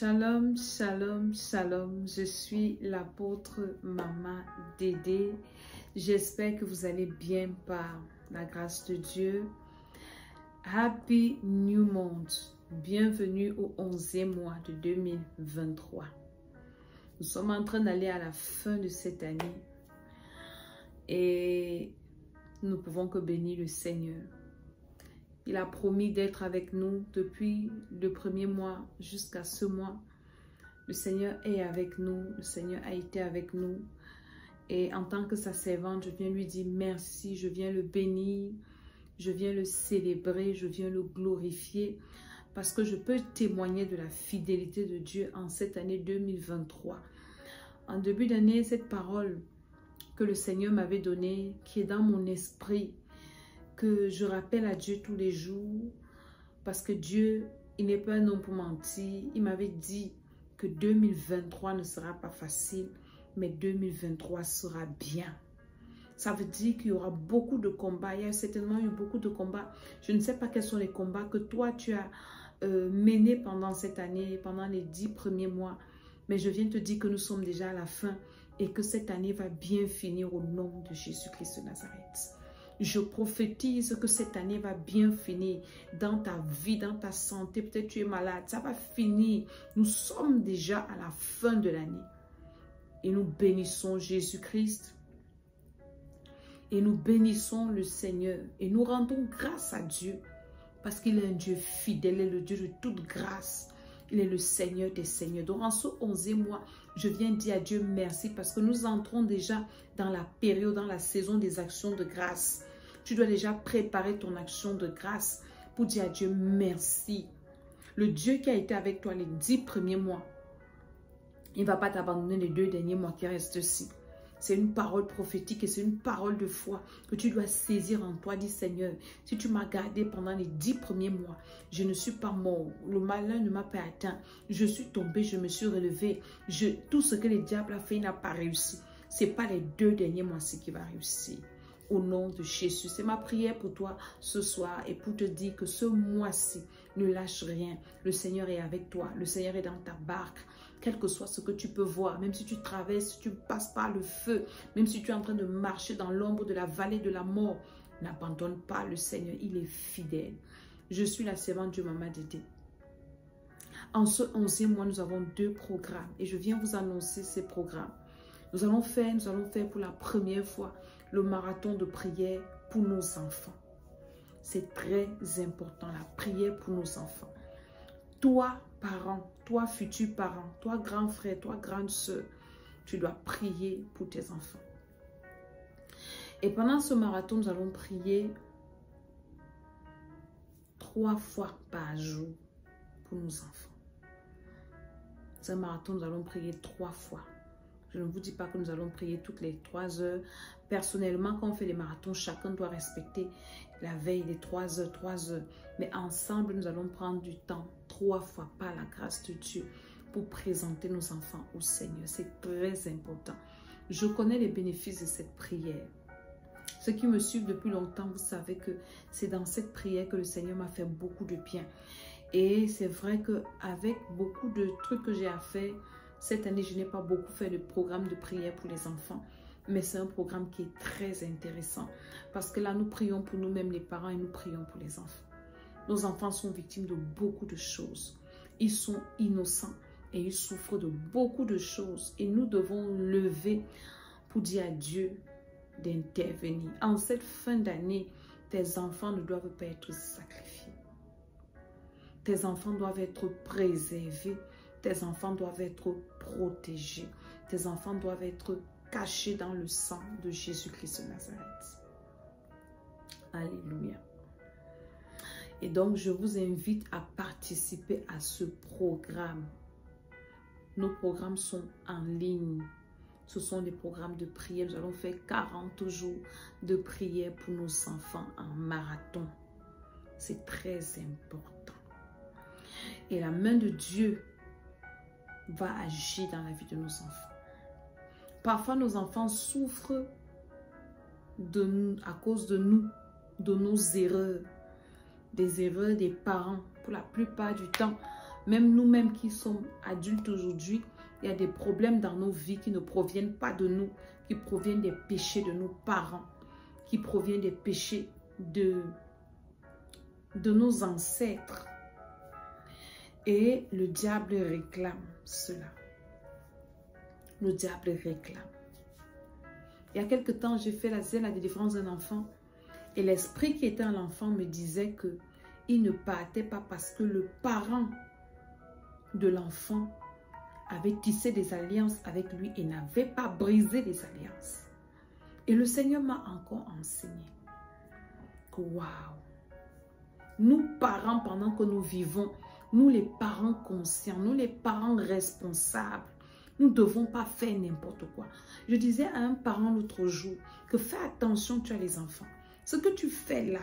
Shalom, shalom, shalom. Je suis l'apôtre Maman Dédé. J'espère que vous allez bien par la grâce de Dieu. Happy New Month. Bienvenue au 11e mois de 2023. Nous sommes en train d'aller à la fin de cette année et nous ne pouvons que bénir le Seigneur. Il a promis d'être avec nous depuis le premier mois jusqu'à ce mois. Le Seigneur est avec nous. Le Seigneur a été avec nous. Et en tant que sa servante, je viens lui dire merci. Je viens le bénir. Je viens le célébrer. Je viens le glorifier. Parce que je peux témoigner de la fidélité de Dieu en cette année 2023. En début d'année, cette parole que le Seigneur m'avait donnée, qui est dans mon esprit, que je rappelle à Dieu tous les jours, parce que Dieu, il n'est pas un homme pour mentir. Il m'avait dit que 2023 ne sera pas facile, mais 2023 sera bien. Ça veut dire qu'il y aura beaucoup de combats. Il y a certainement eu beaucoup de combats. Je ne sais pas quels sont les combats que toi, tu as menés pendant cette année, pendant les 10 premiers mois. Mais je viens te dire que nous sommes déjà à la fin et que cette année va bien finir au nom de Jésus-Christ de Nazareth. Je prophétise que cette année va bien finir dans ta vie, dans ta santé. Peut-être tu es malade, ça va finir. Nous sommes déjà à la fin de l'année. Et nous bénissons Jésus-Christ. Et nous bénissons le Seigneur. Et nous rendons grâce à Dieu. Parce qu'il est un Dieu fidèle, il est le Dieu de toute grâce. Il est le Seigneur des Seigneurs. Donc en ce 11e mois, je viens dire à Dieu merci parce que nous entrons déjà dans la période, dans la saison des actions de grâce. Tu dois déjà préparer ton action de grâce pour dire à Dieu merci. Le Dieu qui a été avec toi les 10 premiers mois, il ne va pas t'abandonner les 2 derniers mois qui restent ici. C'est une parole prophétique et c'est une parole de foi que tu dois saisir en toi. Dis Seigneur, si tu m'as gardé pendant les 10 premiers mois, je ne suis pas mort. Le malin ne m'a pas atteint. Je suis tombé, je me suis relevé. Tout ce que le diable a fait, il n'a pas réussi. Ce n'est pas les 2 derniers mois-ci qui va réussir. Au nom de Jésus, c'est ma prière pour toi ce soir et pour te dire que ce mois-ci, ne lâche rien. Le Seigneur est avec toi. Le Seigneur est dans ta barque. Quel que soit ce que tu peux voir, même si tu traverses, si tu passes par le feu, même si tu es en train de marcher dans l'ombre de la vallée de la mort, n'abandonne pas le Seigneur. Il est fidèle. Je suis la servante de Maman Dédé. En ce 11e mois, nous avons 2 programmes et je viens vous annoncer ces programmes. Nous allons faire pour la première fois le marathon de prière pour nos enfants. C'est très important, la prière pour nos enfants. Toi, parent, toi, futur parent, toi, grand frère, toi, grande soeur, tu dois prier pour tes enfants. Et pendant ce marathon, nous allons prier 3 fois par jour pour nos enfants. C'est un marathon, nous allons prier 3 fois. Je ne vous dis pas que nous allons prier toutes les 3 heures. Personnellement, quand on fait les marathons, chacun doit respecter la veille des 3 heures, 3 heures. Mais ensemble, nous allons prendre du temps 3 fois par la grâce de Dieu pour présenter nos enfants au Seigneur. C'est très important. Je connais les bénéfices de cette prière. Ceux qui me suivent depuis longtemps, vous savez que c'est dans cette prière que le Seigneur m'a fait beaucoup de bien. Et c'est vrai qu'avec beaucoup de trucs que j'ai à faire, cette année, je n'ai pas beaucoup fait de programme de prière pour les enfants. Mais c'est un programme qui est très intéressant. Parce que là, nous prions pour nous-mêmes les parents et nous prions pour les enfants. Nos enfants sont victimes de beaucoup de choses. Ils sont innocents et ils souffrent de beaucoup de choses. Et nous devons lever pour dire à Dieu d'intervenir. En cette fin d'année, tes enfants ne doivent pas être sacrifiés. Tes enfants doivent être préservés. Tes enfants doivent être protégés. Tes enfants doivent être cachés dans le sang de Jésus-Christ de Nazareth. Alléluia. Et donc, je vous invite à participer à ce programme. Nos programmes sont en ligne. Ce sont des programmes de prière. Nous allons faire 40 jours de prière pour nos enfants en marathon. C'est très important. Et la main de Dieu va agir dans la vie de nos enfants. Parfois, nos enfants souffrent à cause de nous, de nos erreurs, des erreurs des parents. Pour la plupart du temps, Même nous-mêmes qui sommes adultes aujourd'hui, il y a des problèmes dans nos vies qui ne proviennent pas de nous, qui proviennent des péchés de nos parents, qui proviennent des péchés de nos ancêtres. Et le diable réclame cela. Le diable réclame. Il y a quelque temps, j'ai fait la délivrance d'un enfant et l'esprit qui était en l'enfant me disait que il ne partait pas parce que le parent de l'enfant avait tissé des alliances avec lui et n'avait pas brisé les alliances. Et le Seigneur m'a encore enseigné que waouh, nous parents, pendant que nous vivons, nous les parents conscients, nous les parents responsables, nous ne devons pas faire n'importe quoi. Je disais à un parent l'autre jour que fais attention, tu as les enfants. Ce que tu fais là,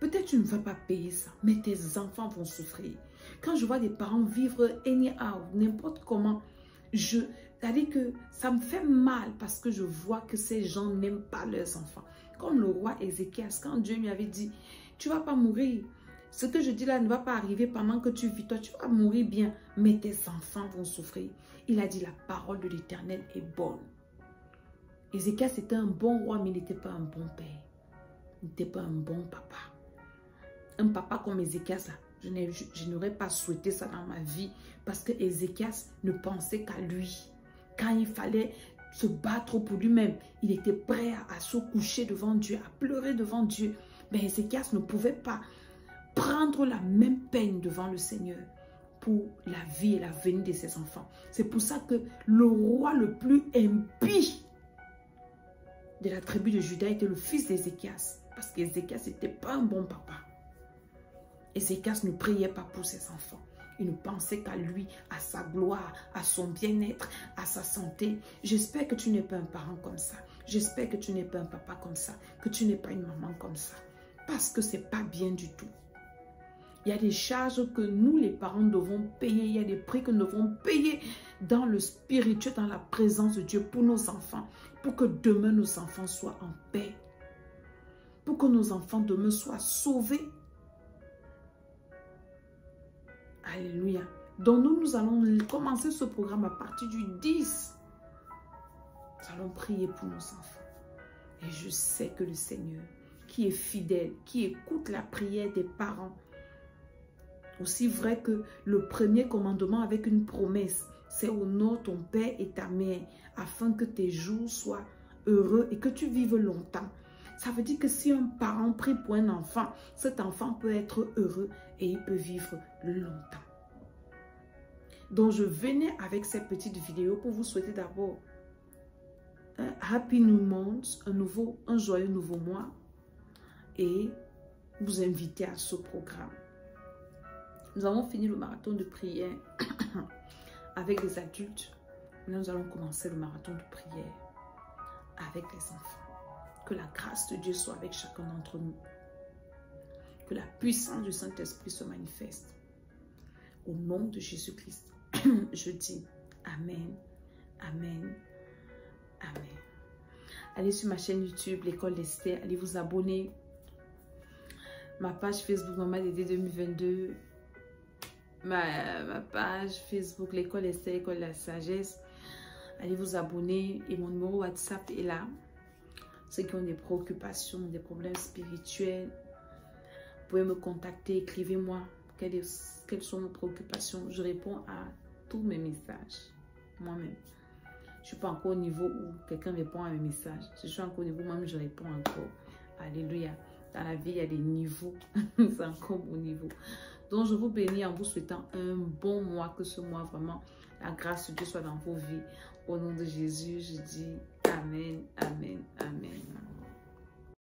peut-être tu ne vas pas payer ça, mais tes enfants vont souffrir. Quand je vois des parents vivre anyhow, n'importe comment, c'est-à-dire que ça me fait mal parce que je vois que ces gens n'aiment pas leurs enfants. Comme le roi Ézéchias, quand Dieu lui avait dit, tu ne vas pas mourir. Ce que je dis là ne va pas arriver pendant que tu vis. Toi, tu vas mourir bien, mais tes enfants vont souffrir. Il a dit, la parole de l'Éternel est bonne. Ézéchias était un bon roi, mais il n'était pas un bon père. Il n'était pas un bon papa. Un papa comme Ézéchias, je n'aurais pas souhaité ça dans ma vie parce que Ézéchias ne pensait qu'à lui. Quand il fallait se battre pour lui-même, il était prêt à se coucher devant Dieu, à pleurer devant Dieu. Mais Ézéchias ne pouvait pas prendre la même peine devant le Seigneur pour la vie et l'avenir de ses enfants. C'est pour ça que le roi le plus impie de la tribu de Juda était le fils d'Ézéchias. Parce qu'Ézéchias n'était pas un bon papa. Ézéchias ne priait pas pour ses enfants. Il ne pensait qu'à lui, à sa gloire, à son bien-être, à sa santé. J'espère que tu n'es pas un parent comme ça. J'espère que tu n'es pas un papa comme ça. Que tu n'es pas une maman comme ça. Parce que ce n'est pas bien du tout. Il y a des charges que nous, les parents, devons payer. Il y a des prix que nous devons payer dans le spirituel, dans la présence de Dieu pour nos enfants. Pour que demain, nos enfants soient en paix. Pour que nos enfants demain soient sauvés. Alléluia. Donc nous allons commencer ce programme à partir du 10. Nous allons prier pour nos enfants. Et je sais que le Seigneur, qui est fidèle, qui écoute la prière des parents, aussi vrai que le premier commandement avec une promesse, c'est honore ton père et ta mère, afin que tes jours soient heureux et que tu vives longtemps. Ça veut dire que si un parent prie pour un enfant, cet enfant peut être heureux et il peut vivre longtemps. Donc je venais avec cette petite vidéo pour vous souhaiter d'abord un Happy New Month, un joyeux nouveau mois, et vous inviter à ce programme. Nous avons fini le marathon de prière avec les adultes. Maintenant, nous allons commencer le marathon de prière avec les enfants. Que la grâce de Dieu soit avec chacun d'entre nous. Que la puissance du Saint-Esprit se manifeste. Au nom de Jésus-Christ, je dis Amen, Amen, Amen. Allez sur ma chaîne YouTube, l'École d'Esther. Allez vous abonner. Ma page Facebook, Maman Dédé 2022. Ma page Facebook, l'École Esther, l'École de la Sagesse. Allez vous abonner. Et mon numéro WhatsApp est là. Ceux qui ont des préoccupations, des problèmes spirituels, vous pouvez me contacter, écrivez-moi quelles sont vos préoccupations. Je réponds à tous mes messages, moi-même. Je ne suis pas encore au niveau où quelqu'un répond à mes messages. Je suis encore au niveau où moi-même je réponds encore. Alléluia. Dans la vie, il y a des niveaux. C'est encore mon niveau. Donc, je vous bénis en vous souhaitant un bon mois. Que ce mois, vraiment, la grâce de Dieu soit dans vos vies. Au nom de Jésus, je dis Amen, Amen, Amen.